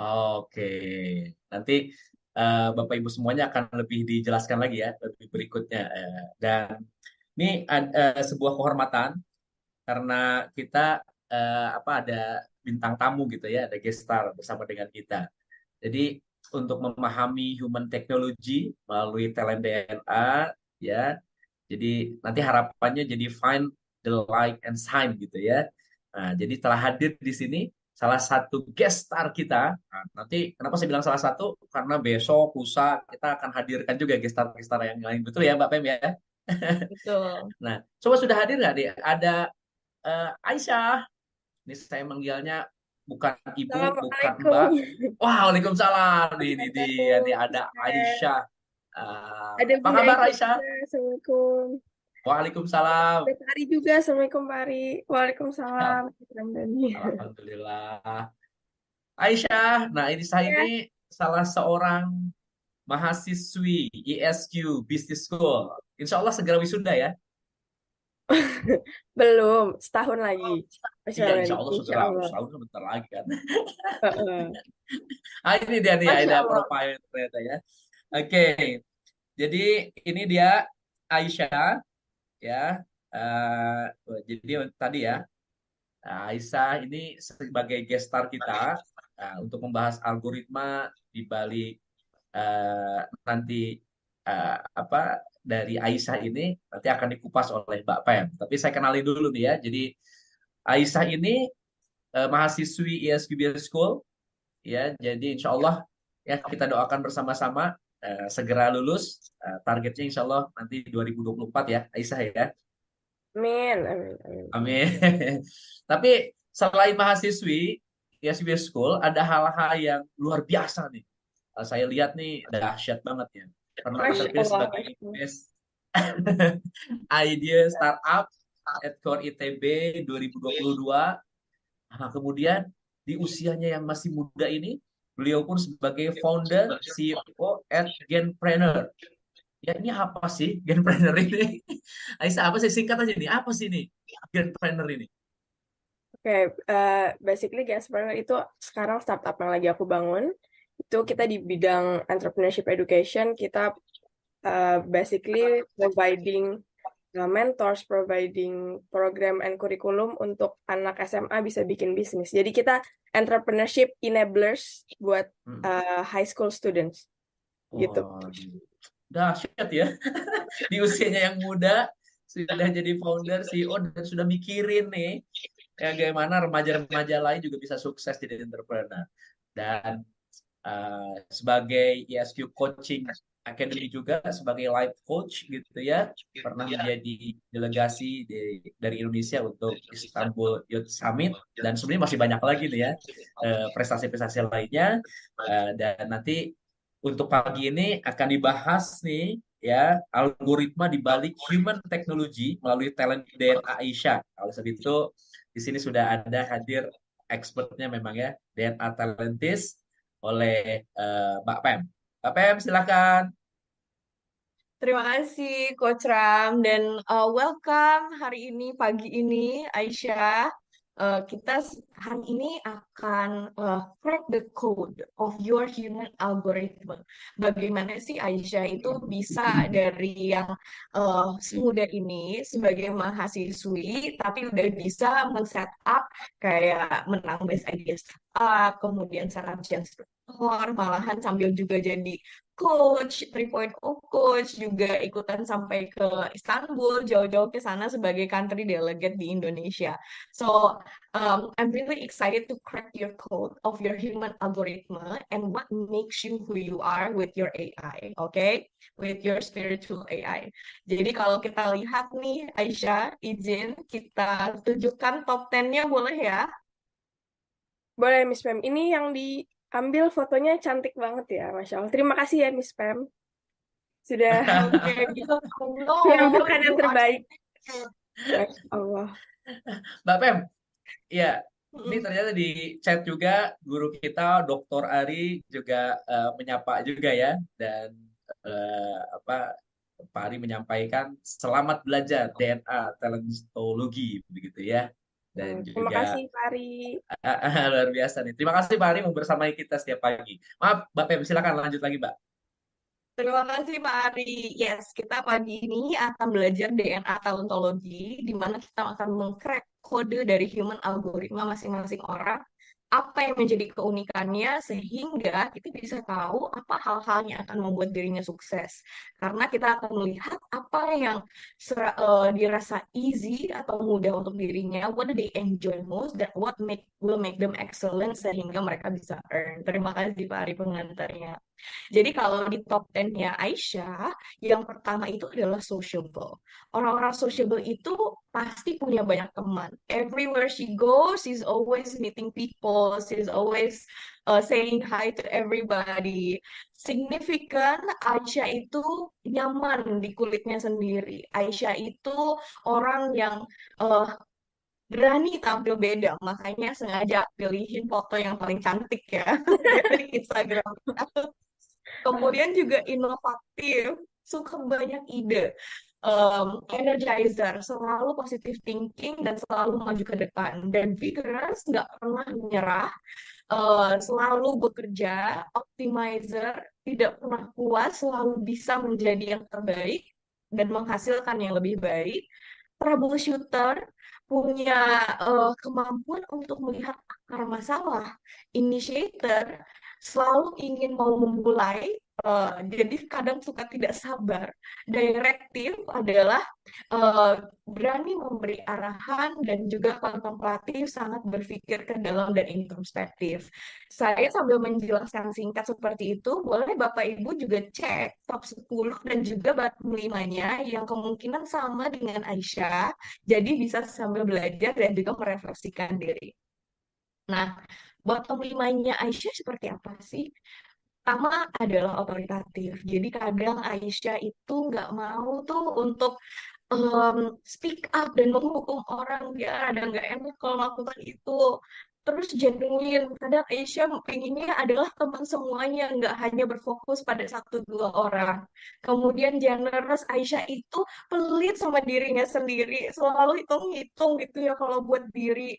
Oke, nanti Bapak Ibu semuanya akan lebih dijelaskan lagi ya, lebih berikutnya. Dan ini sebuah kehormatan karena kita apa ada bintang tamu gitu ya, ada guest star bersama dengan kita. Jadi untuk memahami human technology melalui talent DNA ya. Jadi nanti harapannya jadi find the light and shine gitu ya. Nah, jadi telah hadir di sini salah satu guest star kita. Nah, nanti kenapa saya bilang salah satu? Karena besok, lusa kita akan hadirkan juga guest star yang lain. Betul ya Mbak Pem ya? Betul. Nah, coba sudah hadir nggak nih? Ada Aisyah. Ini saya manggilnya bukan ibu, bukan Assalamualaikum. mbak. Wah, waalaikumsalam. Ini dia nih Assalamualaikum, ada Mister. Aisyah. Ada Apa Bunda kabar Eka Aisyah? juga. Assalamualaikum. Waalaikumsalam. Ada Pari juga. Assalamualaikum, Pari. Waalaikumsalam. Ramdhani. Alhamdulillah. Aisyah, nah ini saya Ya, ini salah seorang mahasiswi ISQ Business School. Insya Allah segera wisuda ya. belum. Setahun lagi. Masih Iya, lama insya nih. Allah Insya segera. Allah. Setahun kan bentar lagi kan. Heeh. Ah, ini dia nih, Masya ada Allah. profile ternyata ya. Oke, jadi ini dia Aisyah ya. Jadi tadi ya, Aisyah ini sebagai guest star kita untuk membahas algoritma di balik nanti apa dari Aisyah ini nanti akan dikupas oleh Mbak Pem. Tapi saya kenali dulu nih ya. Jadi Aisyah ini mahasiswi ISQB School ya. Jadi insya Allah ya kita doakan bersama-sama segera lulus. Targetnya insya Allah nanti 2024 ya Aisyah ya. Amin. Amin. Amin. Amin. Amin. Tapi selain mahasiswi ISQB School ada hal-hal yang luar biasa nih. Saya lihat nih dahsyat banget ya. Pernah Masya terpilih Allah. sebagai Masya Allah. Best Idea Startup at Core ITB 2022. Nah, kemudian di usianya yang masih muda ini, beliau pun sebagai founder CEO at Genpreneur. Ya ini apa sih Genpreneur ini? Aisyah apa sih singkat aja nih? Apa sih ini Genpreneur ini? Oke, basically Gasper itu sekarang startup yang lagi aku bangun. Itu kita di bidang entrepreneurship education, kita basically providing mentors, providing program and curriculum untuk anak SMA bisa bikin bisnis. Jadi kita entrepreneurship enablers buat Hmm. high school students gitu. Oh, dahsyat ya. Di usianya yang muda sudah jadi founder, CEO dan sudah mikirin nih ya bagaimana remaja-remaja lain juga bisa sukses jadi entrepreneur. Dan sebagai ISQ Coaching Academy juga sebagai life coach gitu ya, pernah menjadi delegasi dari Indonesia untuk Istanbul Youth Summit dan sebenarnya masih banyak lagi nih ya prestasi-prestasi lainnya. Dan nanti untuk pagi ini akan dibahas nih ya algoritma di balik human technology melalui talent DNA Aisyah. Oleh sebab itu di sini sudah ada hadir expertnya memang ya DNA Talentis oleh Mbak Pem. Mbak Pem silakan. Terima kasih Coach Ram dan welcome hari ini pagi ini Aisyah. Kita hari ini akan crack the code of your human algorithm. Bagaimana sih Aisyah itu bisa dari yang semudah ini sebagai mahasiswi tapi udah bisa men-setup kayak menang Best Idea Startup, kemudian sarjana struktur, malahan sambil juga jadi coach, 3.0 coach juga ikutan sampai ke Istanbul, jauh-jauh ke sana sebagai country delegate di Indonesia. So, I'm really excited to crack your code of your human algorithm and what makes you who you are with your AI, okay? With your spiritual AI. Jadi kalau kita lihat nih, Aisyah, izin kita tunjukkan top 10-nya boleh ya? Boleh, Miss Pam. Ini yang diambil fotonya cantik banget ya, Masya Allah. Terima kasih ya, Miss Pam. Sudah Mbak menyambutkan yang terbaik. Masya Allah. Pem, ya ini Mm-mm. ternyata di chat juga guru kita Dr. Ari juga menyapa juga ya dan apa Pak Ari menyampaikan selamat belajar DNA talentologi begitu ya. Dan Terima juga kasih, Pak Ari. luar biasa nih. Terima kasih Pak Ari mau bersamai kita setiap pagi. Maaf, Mbak Pem, silakan lanjut lagi, Mbak. Terima kasih Pak Ari. Yes, kita pagi ini akan belajar DNA ontologi, di mana kita akan mengcrack kode dari human algoritma masing-masing orang, apa yang menjadi keunikannya, sehingga kita bisa tahu apa hal-hal yang akan membuat dirinya sukses. Karena kita akan melihat apa yang dirasa easy atau mudah untuk dirinya, what do they enjoy most, that what will make them excellent, sehingga mereka bisa earn. Terima kasih Pak Ari pengantarnya. Jadi kalau di top 10-nya Aisyah, yang pertama itu adalah sociable. Orang-orang sociable itu pasti punya banyak teman. Everywhere she goes, she's always meeting people, she's always saying hi to everybody. Signifikan, Aisyah itu nyaman di kulitnya sendiri. Aisyah itu orang yang uh, berani tampil beda, makanya sengaja pilihin foto yang paling cantik ya dari Instagram. Kemudian juga inovatif, suka banyak ide, energizer, selalu positive thinking dan selalu maju ke depan. Dan vigorous, nggak pernah menyerah, selalu bekerja, optimizer, tidak pernah puas, selalu bisa menjadi yang terbaik dan menghasilkan yang lebih baik. Troubleshooter, punya kemampuan untuk melihat akar masalah. Initiator, selalu ingin mau memulai, jadi kadang suka tidak sabar. Direktif adalah berani memberi arahan dan juga kontemplatif, sangat berpikir ke dalam dan introspektif. Saya sambil menjelaskan singkat seperti itu, boleh Bapak Ibu juga cek top 10 dan juga bottom 5-nya yang kemungkinan sama dengan Aisyah, jadi bisa sambil belajar dan juga merefleksikan diri. Nah, bottom 5-nya Aisyah seperti apa sih? Pertama adalah otoritatif. Jadi kadang Aisyah itu nggak mau tuh untuk speak up dan menghukum orang, dia ada nggak enak kalau melakukan itu. Terus genuine, kadang Aisyah pengennya adalah teman semuanya, nggak hanya berfokus pada satu dua orang. Kemudian generous, Aisyah itu pelit sama dirinya sendiri, selalu hitung-hitung gitu ya kalau buat diri.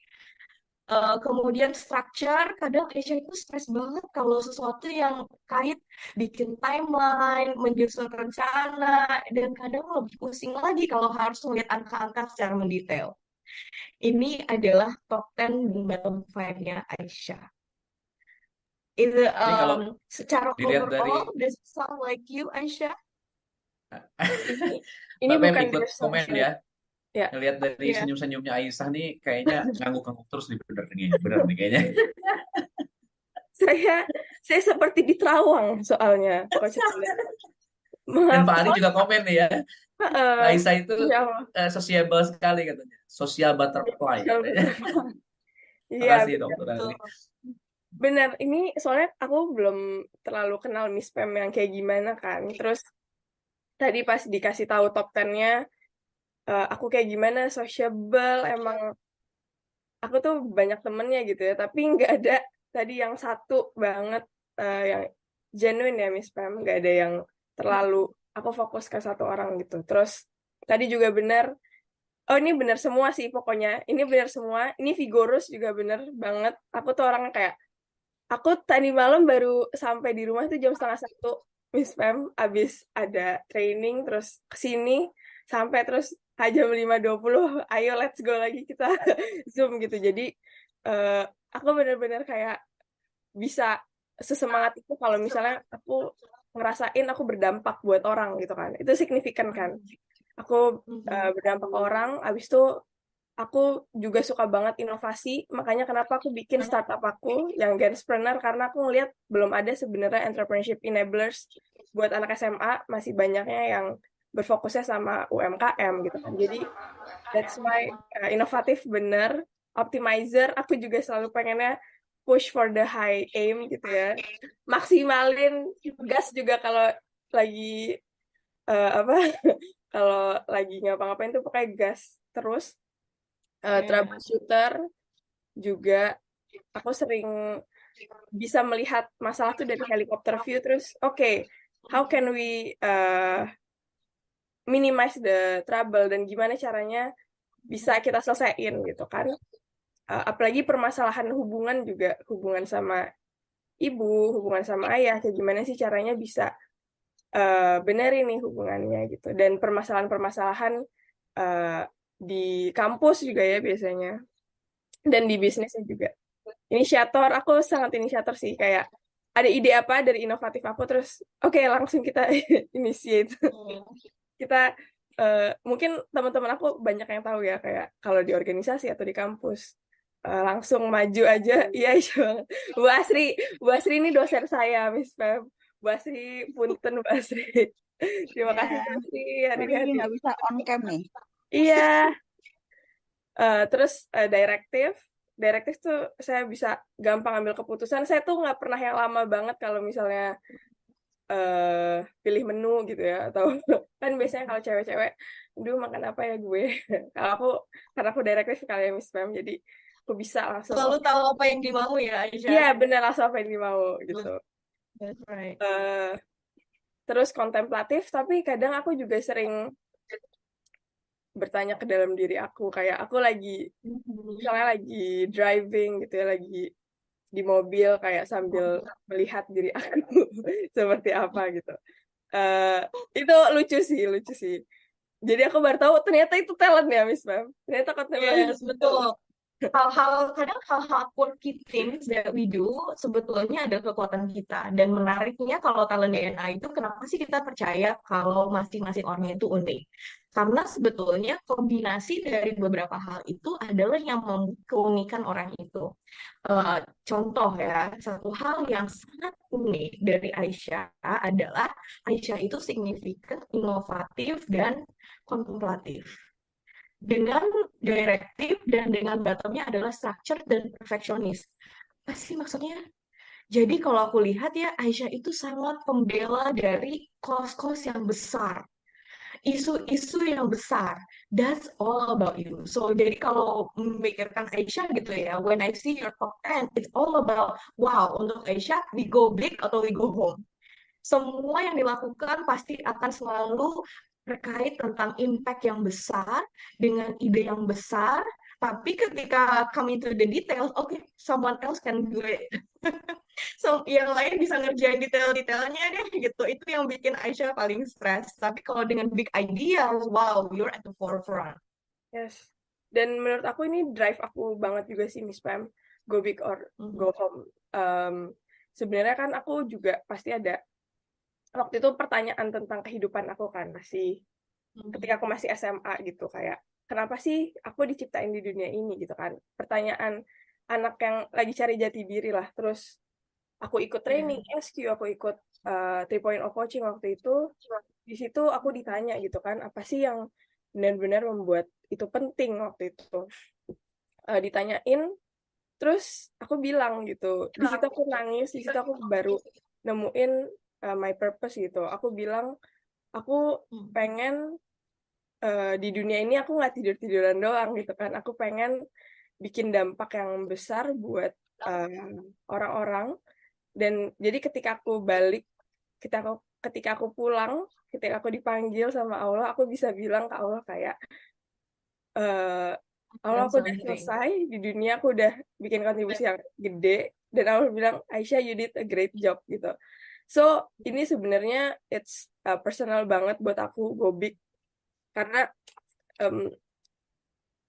Kemudian structure, kadang Aisyah itu stres banget kalau sesuatu yang kait bikin timeline, menyusun rencana, dan kadang lebih pusing lagi kalau harus melihat angka-angka secara mendetail. Ini adalah top 10 dan bottom 5-nya Aisyah. Itu Ini kalau secara dilihat dari overall, does it sound like you, Aisyah? Ini Mbak Pem bukan ikut their komen social. ya. Ya, Ngelihat dari Ya. senyum-senyumnya Aisyah nih kayaknya ngangguk-ngangguk terus nih bener nih kayaknya. saya seperti di terawang soalnya, Coach Ralen. Dan Pak Mengapa? Ari juga komen nih ya. Heeh. Aisyah itu Ya Allah. sociable sekali katanya. Social butterfly katanya. Iya, Makasih Dokter Betul. Ari. benar. Ini soalnya aku belum terlalu kenal Miss Pam yang kayak gimana kan. Terus tadi pas dikasih tahu top 10-nya, aku kayak gimana, sociable, emang aku tuh banyak temennya gitu ya, tapi nggak ada tadi yang satu banget, yang genuine ya Miss Pam, nggak ada yang terlalu aku fokus ke satu orang gitu. Terus tadi juga benar, oh ini benar semua sih pokoknya, ini benar semua, ini vigorous juga benar banget. Aku tuh orangnya kayak, aku tadi malam baru sampai di rumah tuh jam setengah satu, Miss Pam, abis ada training, terus kesini, sampai terus jam 5:20, ayo let's go lagi kita Zoom gitu. Jadi aku benar-benar kayak bisa sesemangat itu kalau misalnya aku ngerasain aku berdampak buat orang gitu kan. Itu signifikan kan. Aku berdampak ke orang, abis itu aku juga suka banget inovasi, makanya kenapa aku bikin startup aku yang Genspreneur, karena aku ngeliat belum ada sebenarnya entrepreneurship enablers buat anak SMA, masih banyaknya yang berfokusnya sama UMKM gitu kan. Jadi that's why inovatif bener, optimizer aku juga selalu pengennya push for the high aim gitu ya, maksimalin gas juga kalau lagi apa kalau lagi ngapa-ngapain tuh pakai gas terus. Troubleshooter juga, aku sering bisa melihat masalah tuh dari helikopter view, terus oke, how can we minimize the trouble dan gimana caranya bisa kita selesaiin gitu kan. apalagi permasalahan hubungan juga, hubungan sama ibu, hubungan sama ayah, kayak gimana sih caranya bisa benerin nih hubungannya gitu. Dan permasalahan-permasalahan di kampus juga ya biasanya, dan di bisnisnya juga. Inisiator, aku sangat inisiator sih, kayak ada ide apa dari inovatif aku, terus oke, langsung kita initiate. Kita mungkin teman-teman aku banyak yang tahu ya, kayak kalau di organisasi atau di kampus langsung maju aja. Iya, iya banget. Bu Asri ini dosen saya, Miss Feb. Bu Asri, punten Bu Asri. Terima kasih Bu Ya, Asri hari sorry ini. nggak bisa on cam nih. Iya. Terus direktif tuh saya bisa gampang ambil keputusan. Saya tuh nggak pernah yang lama banget kalau misalnya pilih menu gitu ya, atau kan biasanya kalau cewek-cewek, duh makan apa ya gue. Kalau aku, karena aku direktif kalian Miss Pam, jadi aku bisa langsung, Selalu tahu apa yang dimau ya, Aisyah. iya bener, langsung apa yang dimau gitu. That's right. Terus kontemplatif, tapi kadang aku juga sering bertanya ke dalam diri aku, kayak aku lagi misalnya lagi driving gitu ya, lagi di mobil kayak sambil melihat diri aku seperti apa gitu. Itu lucu sih. Jadi aku baru tahu ternyata itu talent ya, Miss Pam. Ternyata kontemplatif. Yes, betul. Kadang hal-hal quirky things that we do sebetulnya ada kekuatan kita. Dan menariknya kalau talent DNA itu, kenapa sih kita percaya kalau masing-masing orang itu unik? Karena sebetulnya kombinasi dari beberapa hal itu adalah yang membuat keunikan orang itu. Contoh ya, satu hal yang sangat unik dari Aisyah adalah Aisyah itu signifikan, inovatif, dan kontemplatif. Dengan direktif dan dengan bottomnya adalah structure dan perfeksionis. Apa sih maksudnya? Jadi kalau aku lihat ya, Aisyah itu sangat pembela dari kos-kos yang besar, isu-isu yang besar. That's all about you. So jadi kalau memikirkan Aisyah gitu ya, when I see your top 10, it's all about, wow, untuk Aisyah, we go big atau we go home. Semua yang dilakukan pasti akan selalu terkait tentang impact yang besar, dengan ide yang besar, tapi ketika come into the details, okay, someone else can do it. So, yang lain bisa ngerjain detail-detailnya deh gitu. Itu yang bikin Aisyah paling stres. Tapi kalau dengan big ideas, wow, you're at the forefront. Yes. Dan menurut aku ini drive aku banget juga sih, Miss Pam. Go big or go home. Sebenarnya kan aku juga pasti ada waktu itu pertanyaan tentang kehidupan aku kan, masih ketika aku masih SMA gitu, kayak kenapa sih aku diciptain di dunia ini gitu kan. Pertanyaan anak yang lagi cari jati diri lah. Terus aku ikut training SQ, aku ikut 3.0 coaching waktu itu. Di situ aku ditanya gitu kan, apa sih yang benar-benar membuat itu penting waktu itu. Ditanyain, terus aku bilang gitu. Di situ aku nangis, di situ aku baru nemuin my purpose gitu. Aku bilang, aku pengen di dunia ini aku nggak tidur-tiduran doang gitu kan. Aku pengen bikin dampak yang besar buat orang-orang. Dan jadi ketika aku balik, ketika aku pulang, ketika aku dipanggil sama Allah, aku bisa bilang ke Allah kayak, Allah, aku udah selesai di dunia, aku udah bikin kontribusi yang gede, dan Allah bilang, Aisyah, you did a great job gitu. So, ini sebenarnya it's personal banget buat aku, go big. Karena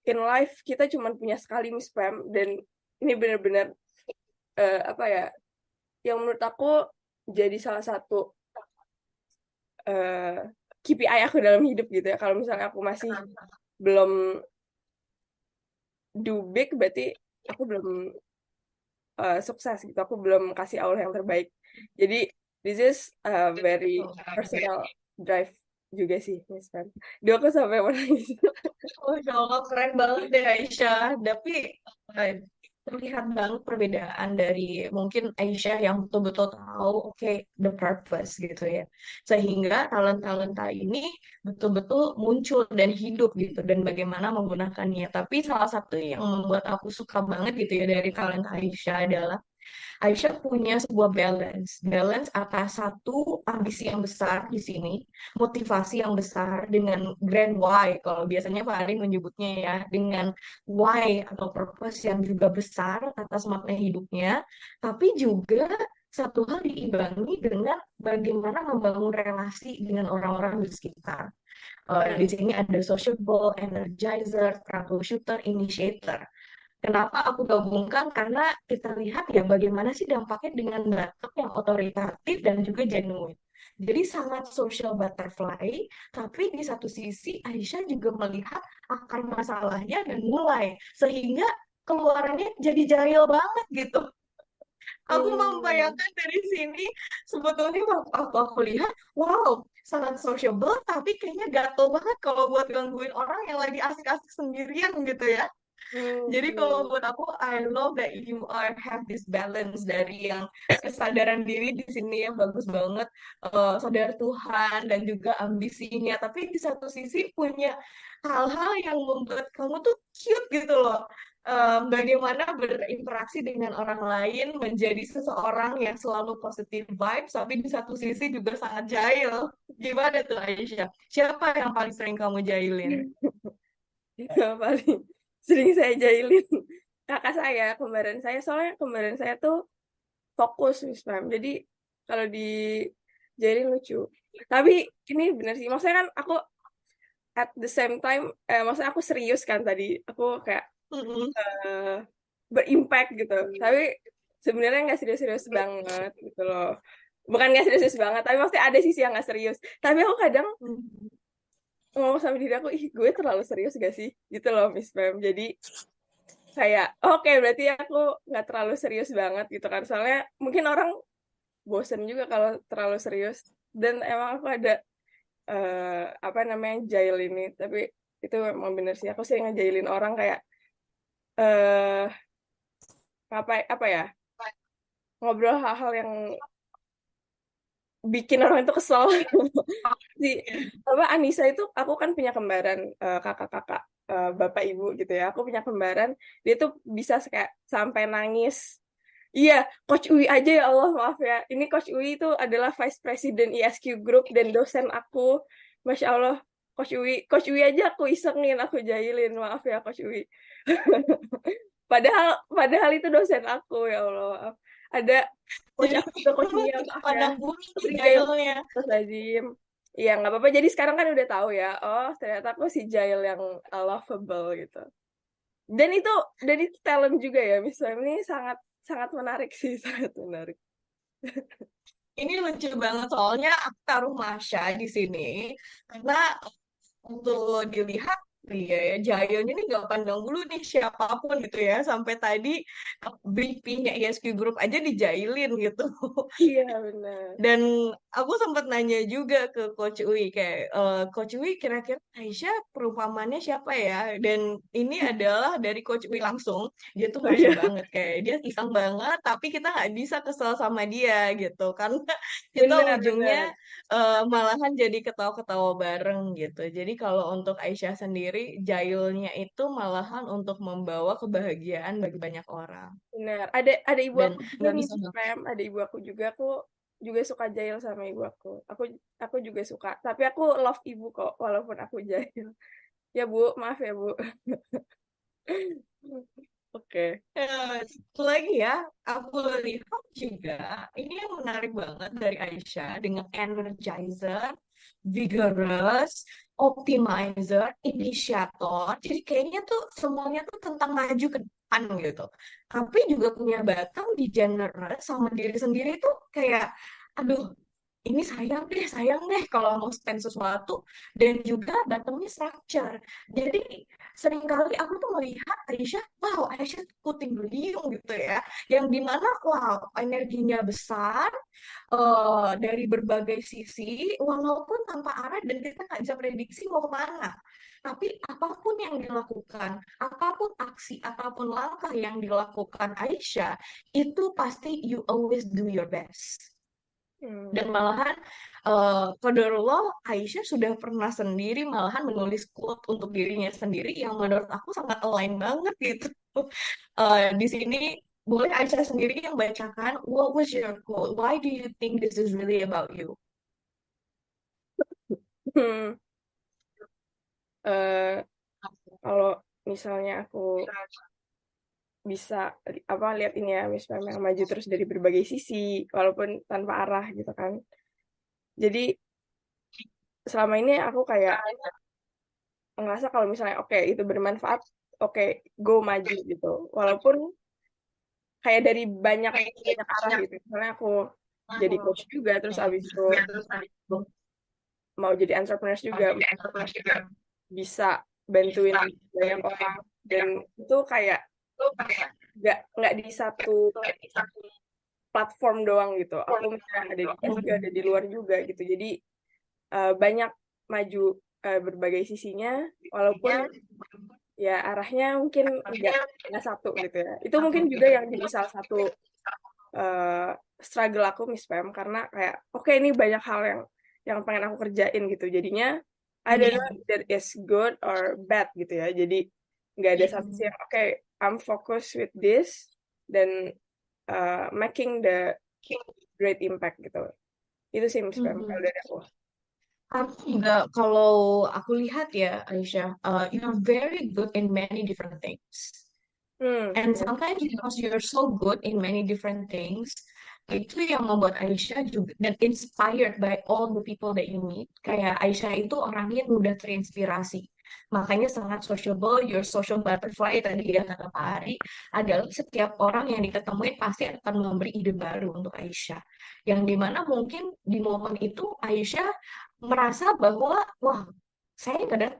in life kita cuma punya sekali, Miss Pam, dan ini benar-benar apa ya, yang menurut aku jadi salah satu KPI aku dalam hidup gitu ya. Kalau misalnya aku masih belum do big, berarti aku belum sukses gitu. Aku belum kasih Allah yang terbaik. Jadi this is a very personal drive juga sih, Miss Pam. Dia aku sampai menangis. Oh, Allah, keren banget deh Aisyah. Tapi terlihat banget perbedaan dari mungkin Aisyah yang betul-betul tahu, okay, the purpose gitu ya. Sehingga talenta-talenta ini betul-betul muncul dan hidup gitu, dan bagaimana menggunakannya. Tapi salah satu yang membuat aku suka banget gitu ya dari talenta Aisyah adalah Aisyah punya sebuah balance atas satu ambisi yang besar di sini, motivasi yang besar dengan grand why, kalau biasanya Pak Ari menyebutnya ya, dengan why atau purpose yang juga besar atas makna hidupnya, tapi juga satu hal diimbangi dengan bagaimana membangun relasi dengan orang-orang di sekitar. Di sini ada sociable, energizer, troubleshooter, initiator. Kenapa aku gabungkan? Karena kita lihat ya bagaimana sih dampaknya dengan batuk yang otoritatif dan juga genuine. Jadi sangat social butterfly, tapi di satu sisi Aisyah juga melihat akar masalahnya dan mulai. Sehingga keluarannya jadi jahil banget gitu. Aku Hmm. membayangkan dari sini, sebetulnya waktu aku lihat, wow, sangat sociable, tapi kayaknya gatel banget kalau buat gangguin orang yang lagi asik-asik sendirian gitu ya. Jadi kalau Hmm. buat aku, I love that you are have this balance dari yang kesadaran diri di sini yang bagus banget, sadar Tuhan dan juga ambisinya. Tapi di satu sisi punya hal-hal yang membuat kamu tuh cute gitu loh. Bagaimana berinteraksi dengan orang lain, menjadi seseorang yang selalu positive vibes, tapi di satu sisi juga sangat jahil. Gimana tuh Aisyah? Siapa yang paling sering kamu jahilin? Yang paling sering saya jahilin kakak saya, kembaran saya. Soalnya kembaran saya tuh fokus, Miss Pam. Jadi kalau dijahilin lucu. Tapi ini bener sih. Maksudnya kan aku at the same time, maksudnya aku serius kan tadi. Aku kayak Mm-mm. eh, berimpact gitu. Tapi sebenarnya nggak serius-serius banget gitu loh. Bukan nggak serius-serius banget, tapi maksudnya ada sisi yang nggak serius. Tapi aku kadang ngomong sama diri aku, ih gue terlalu serius gak sih? Gitu loh, Miss Pam. Jadi kayak, oke berarti aku nggak terlalu serius banget gitu kan. Soalnya mungkin orang bosen juga kalau terlalu serius. Dan emang aku ada, apa namanya, jail ini. Tapi itu emang bener sih. Aku sering ngejailin orang kayak, eh apa ya, ngobrol hal-hal yang bikin orang itu kesel. Si apa Anissa itu, aku kan punya kembaran, kakak-kakak, bapak ibu gitu ya. Aku punya kembaran, dia tuh bisa kayak sampai nangis. Iya, Coach Uwi aja ya Allah, maaf ya. Ini Coach Uwi itu adalah Vice President ISQ Group dan dosen aku. Masya Allah, Coach Uwi aja aku isengin, aku jahilin. Maaf ya Coach Uwi. Padahal itu dosen aku, ya Allah. Ada coach Jadi aku juga, Coach memang Mia, tidak maaf ya. pandang bulu nih Sorry guys, jahilnya. Lazim. Iya, nggak apa-apa. Jadi sekarang kan udah tahu ya. Oh, ternyata aku si Jail yang lovable gitu. Dan itu dan itu talent juga ya, Miss Fem. Ini sangat sangat menarik sih, sangat menarik. Ini lucu banget soalnya aku taruh Masya di sini karena untuk dilihat iya ya Jayanya ini nggak pandang dulu nih siapapun gitu ya sampai tadi briefingnya ISQ Group aja dijailin gitu. Iya, benar. Dan aku sempat nanya juga ke Coach Uwi kayak Coach Uwi kira-kira Aisyah perumpamannya siapa ya? Dan ini adalah dari Coach Uwi langsung. Dia tuh Oh lucu iya, banget kayak dia iseng banget tapi kita nggak bisa kesel sama dia gitu karena kita benar, ujungnya benar. malahan jadi ketawa-ketawa bareng gitu. Jadi kalau untuk Aisyah sendiri jailnya itu malahan untuk membawa kebahagiaan bagi banyak orang Benar. Ada ibu dan aku juga nggak nih, bisa. Pem. Ada ibu aku juga. Aku juga suka Jail sama ibu aku. Aku juga suka. Tapi aku love ibu kok, walaupun aku Jail. Ya Bu, maaf ya Bu. Oke. Satu lagi ya, aku lihat juga ini yang menarik banget dari Aisyah dengan energizer, vigorous, optimizer, inisiator. Jadi kayaknya tuh semuanya tuh tentang maju ke depan gitu. Tapi juga punya batang di generous sama diri sendiri tuh kayak, aduh, ini sayang deh kalau mau spend sesuatu dan juga datangnya structure. Jadi seringkali aku tuh melihat Aisyah, wow Aisyah tuh puting beliung gitu ya, yang dimana wow energinya besar dari berbagai sisi, walaupun tanpa arah dan kita nggak bisa prediksi mau kemana. Tapi apapun yang dilakukan, apapun aksi, apapun langkah yang dilakukan Aisyah, itu pasti you always do your best. Dan Hmm. malahan qadarullah Aisyah sudah pernah sendiri malahan menulis quote untuk dirinya sendiri yang menurut aku sangat align banget gitu. Di sini boleh Aisyah sendiri yang bacakan, what was your quote? Why do you think this is really about you? Hmm, eh, kalau misalnya aku bisa lihat ini ya Miss Pam yang maju terus dari berbagai sisi walaupun tanpa arah gitu kan. Jadi selama ini aku kayak ngerasa kalau misalnya oke itu bermanfaat, oke go maju gitu. Walaupun kayak dari banyak banyak arah gitu. Misalnya aku jadi coach juga terus abis itu mau jadi entrepreneur juga bisa bantuin banyak orang dan itu kayak nggak di satu platform doang gitu. Aku misalnya ada di kelas juga, ada di luar juga gitu. Jadi banyak maju berbagai sisinya, walaupun ya arahnya mungkin nggak satu gitu ya. Itu mungkin juga yang jadi salah satu uh, struggle aku Miss Pam karena kayak oke ini banyak hal yang pengen aku kerjain gitu. Jadinya I don't know if that is good or bad gitu ya. Jadi nggak ada satu sih yang oke I'm focused with this dan making the great impact gitu. Itu sih Miss Pam kalau dari aku. Aku juga kalau aku lihat ya Aisyah, you're very good in many different things. And Ya. sometimes because you're so good in many different things, itu yang membuat Aisyah juga dan inspired by all the people that you meet. Kayak Aisyah itu orangnya mudah terinspirasi. Makanya sangat sociable, your social butterfly tadi ya kata Pak Ari, adalah setiap orang yang diketemuin pasti akan memberi ide baru untuk Aisyah. Yang dimana mungkin di momen itu Aisyah merasa bahwa, wah, saya nggak ada,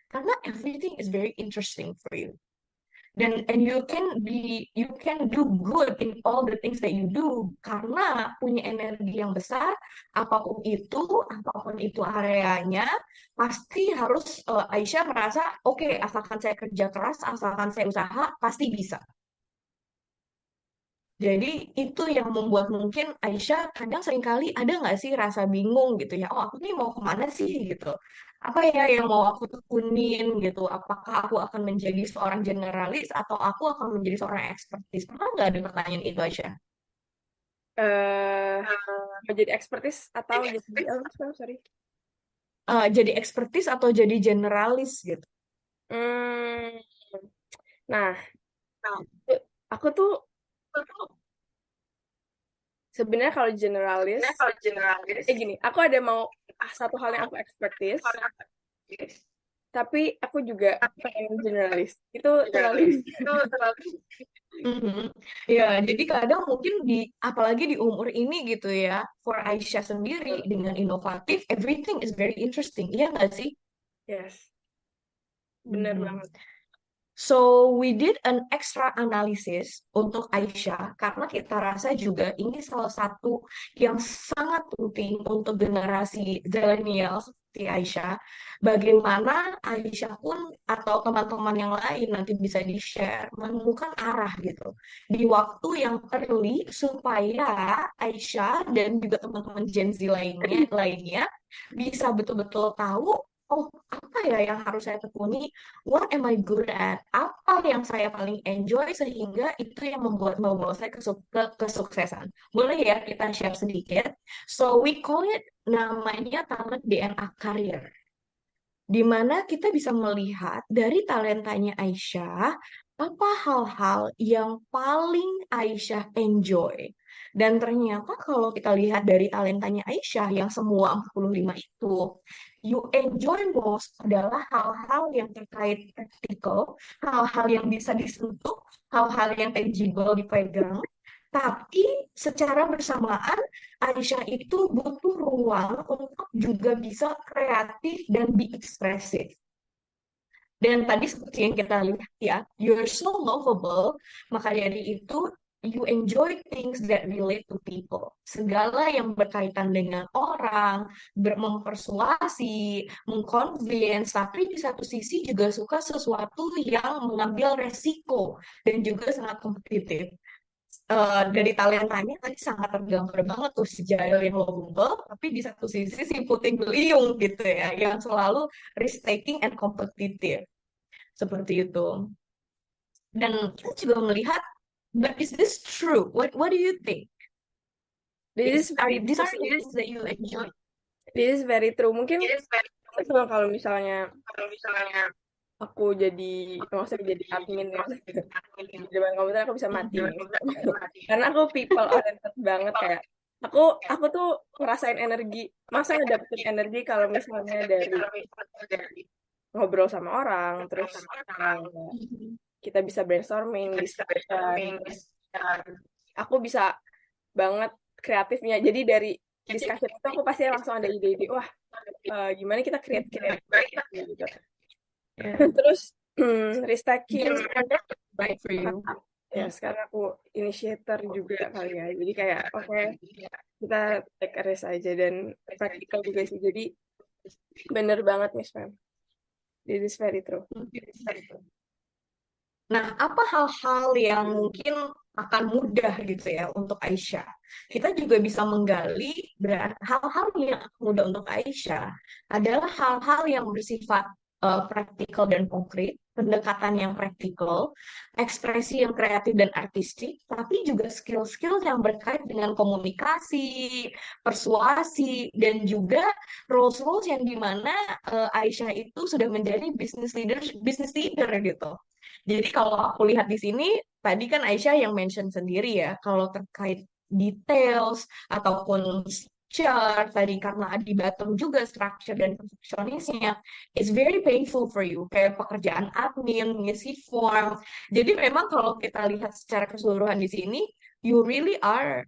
karena everything is very interesting for you dan and you can do good in all the things that you do karena punya energi yang besar apapun itu areanya pasti harus Aisyah merasa oke, asalkan saya kerja keras asalkan saya usaha pasti bisa. Jadi itu yang membuat mungkin Aisyah kadang seringkali ada nggak sih rasa bingung gitu ya, oh aku nih mau kemana sih gitu. Apa ya yang mau aku tekunin gitu, apakah aku akan menjadi seorang generalis atau aku akan menjadi seorang ekspertis. Pernah nggak ada pertanyaan itu Aisyah? eh Menjadi expertise atau jadi sorry. Jadi ekspertis atau jadi generalis gitu. Hmm, nah, aku tuh sebenarnya kalau generalis, gini, aku ada mau satu hal yang aku expertise, tapi aku juga pengen generalis. Itu terlalu. Mhm. Ya, jadi kadang mungkin apalagi di umur ini gitu ya, for Aisyah sendiri dengan inovatif, everything is very interesting. Iya nggak sih? Yes, bener Mhm. banget. So we did an extra analysis untuk Aisyah karena kita rasa juga ini salah satu yang sangat penting untuk generasi zilenial seperti Aisyah. Bagaimana Aisyah pun atau teman-teman yang lain nanti bisa di-share menemukan arah gitu di waktu yang early supaya Aisyah dan juga teman-teman Gen Z lainnya bisa betul-betul tahu oh apa ya yang harus saya tekuni, what am I good at? Apa yang saya paling enjoy sehingga itu yang membawa saya ke kesuksesan. Boleh ya kita share sedikit? So we call it namanya talent DNA career. Di mana kita bisa melihat dari talentanya Aisyah, apa hal-hal yang paling Aisyah enjoy. Dan ternyata kalau kita lihat dari talentanya Aisyah yang semua 45 itu, you enjoy most adalah hal-hal yang terkait praktikal, hal-hal yang bisa disentuh, hal-hal yang tangible dipegang. Tapi secara bersamaan Aisyah itu butuh ruang untuk juga bisa kreatif dan be ekspresif. Dan tadi seperti yang kita lihat ya, you're so lovable, maka dari itu you enjoy things that relate to people. Segala yang berkaitan dengan orang, mempersuasi, mengconvince, tapi di satu sisi juga suka sesuatu yang mengambil resiko dan juga sangat kompetitif. Dari talentanya tadi sangat tergambar banget tuh si Jael yang lovable, tapi di satu sisi si Puting Beliung gitu ya, yang selalu risk taking and kompetitif seperti itu. Dan kita juga melihat But is this true? What do you think? This is very These are years that you enjoy. this is very true. Mungkin kalau misalnya aku maksudnya jadi admin ya di depan komputer aku bisa mati nih. Karena aku people oriented banget kayak aku tuh ngerasain energi, masa ngedapetin energi kalau misalnya dari ngobrol sama orang, terus kita bisa brainstorming, discussion, terus aku bisa banget kreatifnya. Jadi dari discussion itu aku pasti langsung ada ide-ide, wah gimana kita create gitu. Terus restacking Right for you. ya sekarang aku initiator juga kali ya. Jadi kayak oke, kita take a risk aja dan practical juga sih. Jadi bener banget Miss Pam. This is very true. Nah, apa hal-hal yang mungkin akan mudah gitu ya untuk Aisyah? Kita juga bisa menggali hal-hal yang mudah untuk Aisyah adalah hal-hal yang bersifat praktikal dan konkret, pendekatan yang praktikal, ekspresi yang kreatif dan artistik, tapi juga skill-skill yang berkait dengan komunikasi, persuasi, dan juga roles-roles yang dimana Aisyah itu sudah menjadi business leader gitu. Jadi kalau aku lihat di sini, tadi kan Aisyah yang mention sendiri ya, kalau terkait details ataupun structure tadi karena Adi Batum juga structure dan perfeksionisnya, it's very painful for you. Kayak pekerjaan admin, ngisi form. Jadi memang kalau kita lihat secara keseluruhan di sini, you really are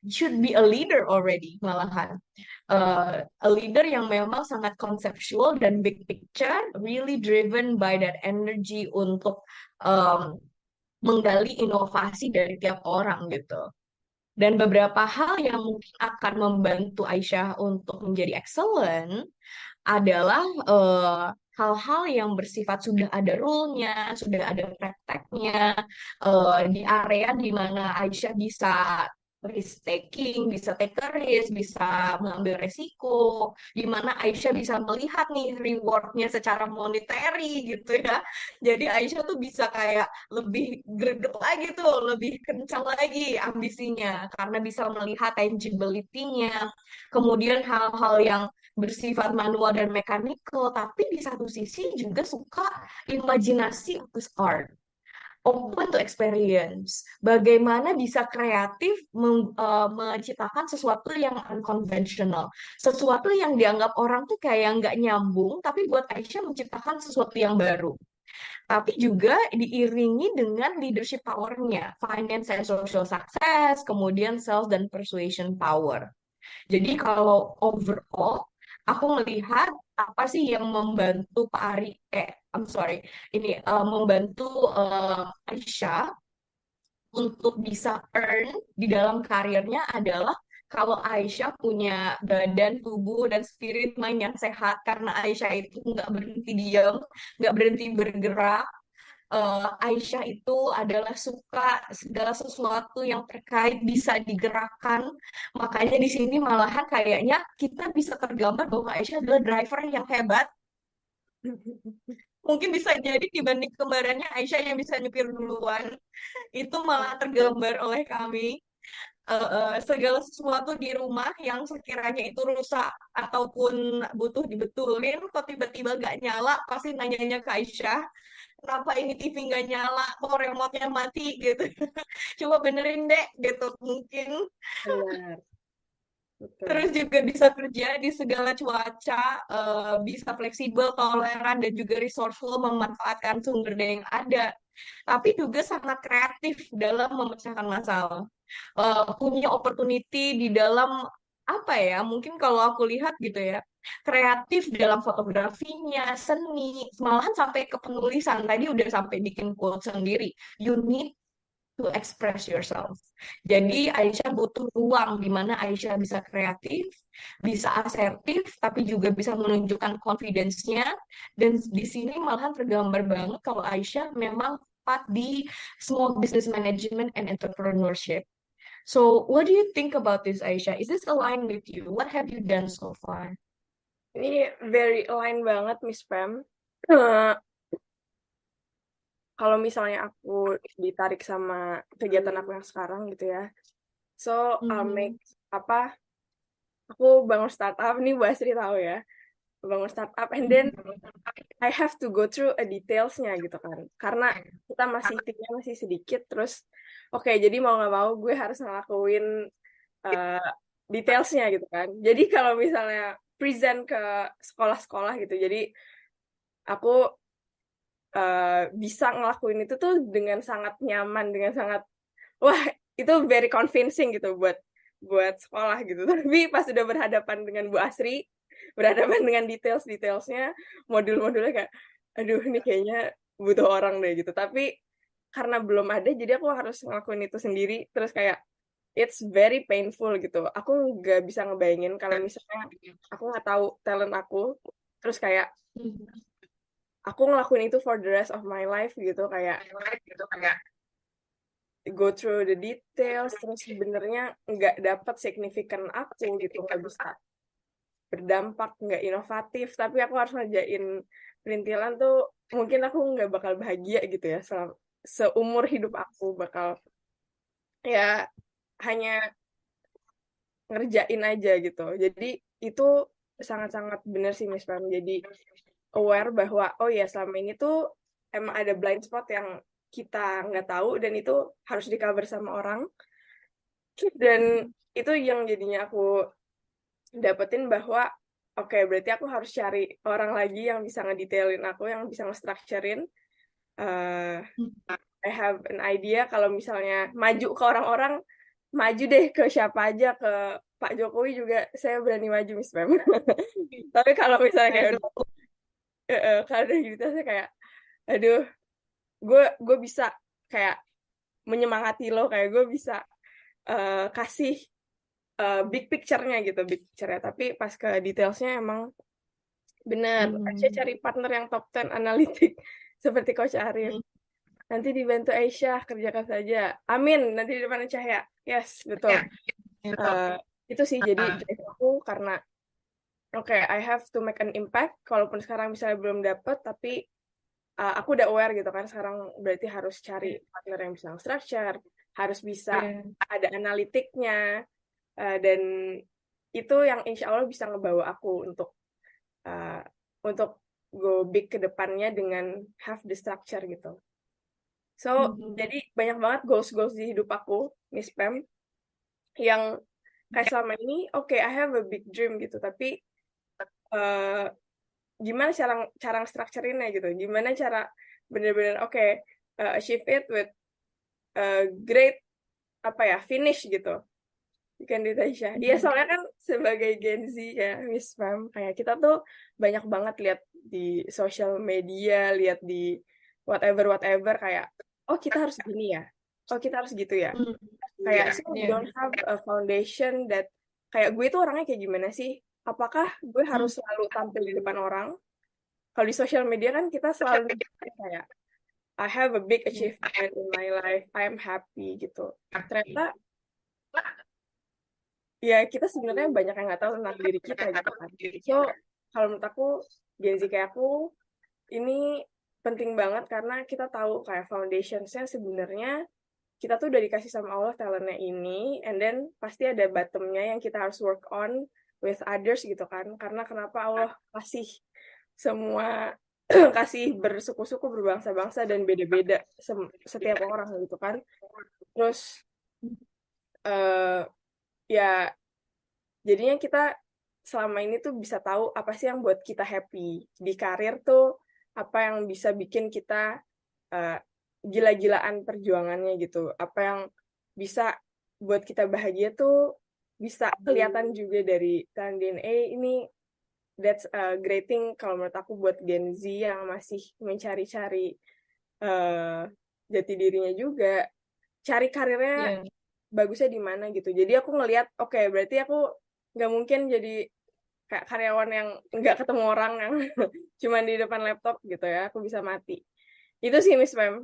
should be a leader already malahan. A leader yang memang sangat konseptual dan big picture, really driven by that energy untuk um, menggali inovasi dari tiap orang gitu. Dan beberapa hal yang mungkin akan membantu Aisyah untuk menjadi excellent adalah hal-hal yang bersifat sudah ada rule-nya, sudah ada prakteknya, di area di mana Aisyah bisa risk taking, bisa take a risk, bisa mengambil resiko, di mana Aisyah bisa melihat nih reward-nya secara monetary gitu ya. Jadi Aisyah tuh bisa kayak lebih greget lagi tuh, lebih kencang lagi ambisinya karena bisa melihat tangibility-nya. Kemudian hal-hal yang bersifat manual dan mekanikal, tapi di satu sisi juga suka imajinasi atas art, open to experience. Bagaimana bisa kreatif menciptakan sesuatu yang unconventional, sesuatu yang dianggap orang tuh kayak nggak nyambung, tapi buat Aisyah menciptakan sesuatu yang baru. Tapi juga diiringi dengan leadership power-nya, finance and social success, kemudian sales dan persuasion power. Jadi kalau overall, aku melihat apa sih yang membantu Pak Ari, I'm sorry, ini membantu Aisyah untuk bisa earn di dalam karirnya adalah kalau Aisyah punya badan, tubuh, dan spirit mind yang sehat karena Aisyah itu nggak berhenti diam, nggak berhenti bergerak, Aisyah itu adalah suka segala sesuatu yang terkait bisa digerakkan. Makanya di sini malahan kayaknya kita bisa tergambar bahwa Aisyah adalah driver yang hebat. Mungkin bisa jadi dibanding kembarannya Aisyah yang bisa nyupir duluan. Itu malah tergambar oleh kami. Segala sesuatu di rumah yang sekiranya itu rusak ataupun butuh dibetulin, kok tiba-tiba gak nyala, pasti nanyanya ke Aisyah kenapa ini TV nggak nyala, kok remote-nya mati gitu. Coba benerin deh gitu mungkin. Benar. Betul. Terus juga bisa kerja di segala cuaca, bisa fleksibel, toleran, dan juga resourceful memanfaatkan sumber daya yang ada. Tapi juga sangat kreatif dalam memecahkan masalah. Punya opportunity di dalam apa ya? Mungkin kalau aku lihat gitu ya, kreatif dalam fotografinya, seni, malahan sampai ke penulisan. Tadi udah sampai bikin quote sendiri. You need to express yourself. Jadi Aisyah butuh ruang di mana Aisyah bisa kreatif, bisa asertif, tapi juga bisa menunjukkan confidence-nya. Dan di sini malahan tergambar banget kalau Aisyah memang tepat di small business management and entrepreneurship. So, what do you think about this, Aisyah? Is this aligned with you? What have you done so far? Ini very align banget Miss Pam. Eh, kalau misalnya aku ditarik sama kegiatan aku yang sekarang gitu ya, so I'll make apa? Aku bangun startup nih, Bu Asri tahu ya, bangun startup, and then I have to go through detailsnya gitu kan, karena kita timnya masih sedikit, terus oke, jadi mau nggak mau gue harus ngelakuin uh, detailsnya gitu kan. Jadi kalau misalnya present ke sekolah-sekolah gitu, jadi aku bisa ngelakuin itu tuh dengan sangat nyaman, dengan sangat wah, itu very convincing gitu buat sekolah gitu. Tapi pas udah berhadapan dengan Bu Asri, berhadapan dengan detailsnya, modul-modulnya kayak, aduh ini kayaknya butuh orang deh gitu. Tapi karena belum ada, jadi aku harus ngelakuin itu sendiri. Terus kayak, it's very painful gitu. Aku nggak bisa ngebayangin kalau misalnya aku nggak tahu talent aku, terus kayak aku ngelakuin itu for the rest of my life gitu, kayak go through the details, terus sebenarnya nggak dapat signifikan aku gitu, nggak bisa berdampak, nggak inovatif, tapi aku harus ngerjain perintilan tuh, mungkin aku nggak bakal bahagia gitu ya, seumur hidup aku bakal ya hanya ngerjain aja gitu. Jadi itu sangat-sangat benar sih Miss Pam. Jadi aware bahwa oh ya selama ini tuh emang ada blind spot yang kita nggak tahu, dan itu harus di cover sama orang. Dan itu yang jadinya aku dapetin bahwa oke, berarti aku harus cari orang lagi yang bisa ngedetailin aku, yang bisa nge-structurein. I have an idea kalau misalnya maju ke orang-orang, maju deh ke siapa aja, ke Pak Jokowi juga saya berani maju Miss Pam. Tapi kalau misalnya kayak kalau udah gitu saya kayak aduh, gue bisa kayak menyemangati lo, kayak gue bisa kasih big picture-nya gitu, big picture-nya. Tapi pas ke detailsnya emang bener, Aisyah cari partner yang top 10 analitik seperti Coach Arif. Nanti dibantu Aisyah, kerjakan saja. Amin, nanti di depan Cahaya. Yes, betul. Itu sih jadi drive aku, karena oke, I have to make an impact. Kalaupun sekarang misalnya belum dapet, tapi aku udah aware gitu kan, sekarang berarti harus cari partner yang bisa structure, harus bisa ada analitiknya, dan itu yang insya Allah bisa ngebawa aku untuk go big ke depannya dengan have the structure gitu. So, jadi banyak banget goals-goals di hidup aku, Miss Pam, yang kayak selama ini, oke, I have a big dream gitu, tapi gimana cara structure-nya gitu, gimana cara bener-bener achieve it with great finish gitu. Ikan di Tasya. Iya, soalnya kan sebagai Gen Z ya, Miss Pam, kayak kita tuh banyak banget lihat di sosial media, lihat di whatever kayak oh kita harus gini ya, oh kita harus gitu ya, kayak so we don't have a foundation that kayak gue tuh orangnya kayak gimana sih, apakah gue harus selalu tampil di depan orang? Kalau di sosial media kan kita selalu kayak I have a big achievement in my life, I am happy gitu. Ternyata ya kita sebenarnya banyak yang nggak tahu tentang diri kita gitu kan. So kalau menurut aku Gen Z kayak aku ini penting banget, karena kita tahu kayak foundationsnya sebenarnya kita tuh udah dikasih sama Allah talentnya ini, and then pasti ada bottomnya yang kita harus work on with others gitu kan. Karena kenapa Allah kasih semua kasih bersuku-suku, berbangsa-bangsa, dan beda-beda setiap orang gitu kan. Terus ya jadinya kita selama ini tuh bisa tahu apa sih yang buat kita happy di karir tuh, apa yang bisa bikin kita gila-gilaan perjuangannya gitu, apa yang bisa buat kita bahagia tuh bisa kelihatan juga dari talent DNA ini. That's a great thing kalau menurut aku buat Gen Z yang masih mencari-cari jati dirinya juga, cari karirnya bagusnya di mana gitu. Jadi aku ngelihat oke, berarti aku nggak mungkin jadi kayak karyawan yang nggak ketemu orang, yang cuma di depan laptop gitu ya, aku bisa mati. Itu sih Miss Pam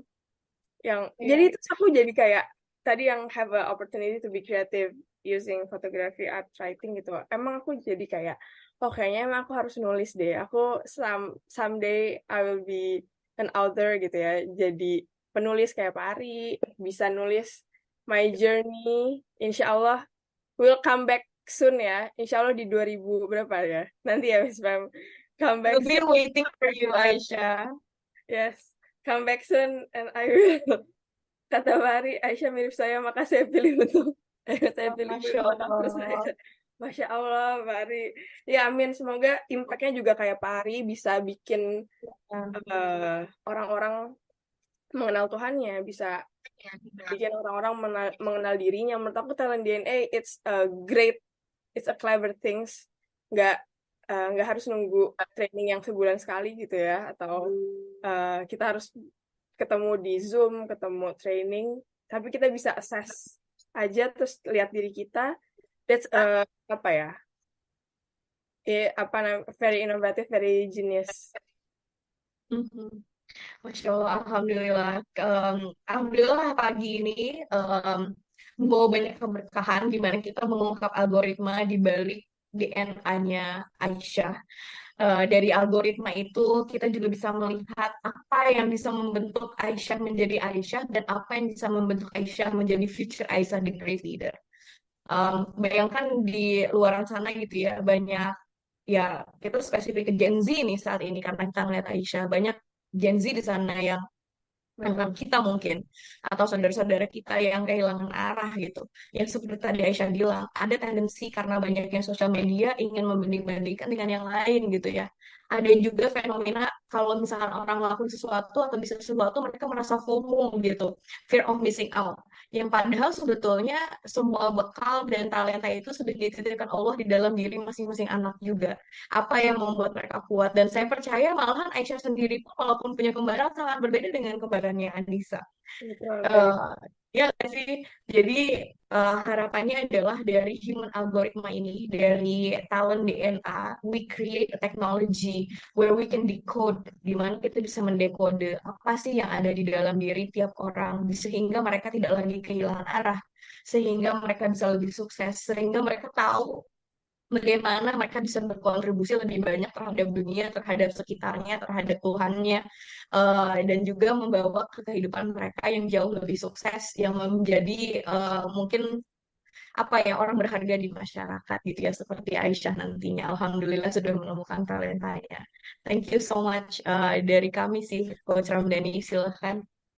yang jadi itu aku jadi kayak tadi yang have a opportunity to be creative using photography, art, writing gitu. Emang aku jadi kayak kayaknya emang aku harus nulis deh. Aku someday I will be an author gitu ya, jadi penulis kayak Pak Ari, bisa nulis My Journey, insya Allah will come back soon ya, insya Allah di 2000 berapa ya, nanti ya Miss Pam, come back We'll be soon, waiting for you, Aisyah. yes, come back soon and I will, kata Pak Ari, Aisyah mirip saya, maka saya pilih untuk, saya pilih Masya untuk hapus saya. Allah. Masya Allah, Pak Ari. Ya, amin. Semoga impact-nya juga kayak Pak Ari bisa bikin orang-orang mengenal Tuhannya, bisa bikin orang-orang mengenal dirinya. Menurut aku talent DNA it's a great, it's a clever things. Nggak harus nunggu training yang sebulan sekali gitu ya, atau kita harus ketemu di Zoom, ketemu training, tapi kita bisa assess aja terus lihat diri kita. That's apa ya? Very innovative, very genius. Mhm. Masya Allah, Alhamdulillah. Alhamdulillah pagi ini membawa banyak keberkahan di mana kita mengungkap algoritma di balik DNA-nya Aisyah. Dari algoritma itu kita juga bisa melihat apa yang bisa membentuk Aisyah menjadi Aisyah dan apa yang bisa membentuk Aisyah menjadi future Aisyah the great leader. Bayangkan di luaran sana gitu ya, banyak ya kita spesifik ke Gen Z nih saat ini karena kita ngeliat Aisyah, banyak Gen Z di sana yang kita mungkin atau saudara-saudara kita yang kehilangan arah gitu. Yang seperti tadi Aisyah bilang, ada tendensi karena banyaknya sosial media ingin membanding-bandingkan dengan yang lain gitu ya. Ada juga fenomena kalau misalkan orang melakukan sesuatu atau bisa sesuatu mereka merasa FOMO gitu, fear of missing out. Yang padahal sebetulnya semua bekal dan talenta itu sudah dititipkan Allah di dalam diri masing-masing anak juga. Apa yang membuat mereka kuat, dan saya percaya malahan Aisyah sendiri pun walaupun punya kembaran sangat berbeda dengan kembarannya Anissa. Ya nggak sih, jadi harapannya adalah dari human algoritma ini, dari talent DNA, we create a technology where we can decode, di mana kita bisa mendekode apa sih yang ada di dalam diri tiap orang, sehingga mereka tidak lagi kehilangan arah, sehingga mereka bisa lebih sukses, sehingga mereka tahu bagaimana mereka bisa berkontribusi lebih banyak terhadap dunia, terhadap sekitarnya, terhadap Tuhannya, dan juga membawa ke kehidupan mereka yang jauh lebih sukses, yang menjadi mungkin apa ya orang berharga di masyarakat gitu ya, seperti Aisyah nantinya. Alhamdulillah sudah menemukan talentanya. Thank you so much dari kami sih, Coach Ramdhani, silahkan.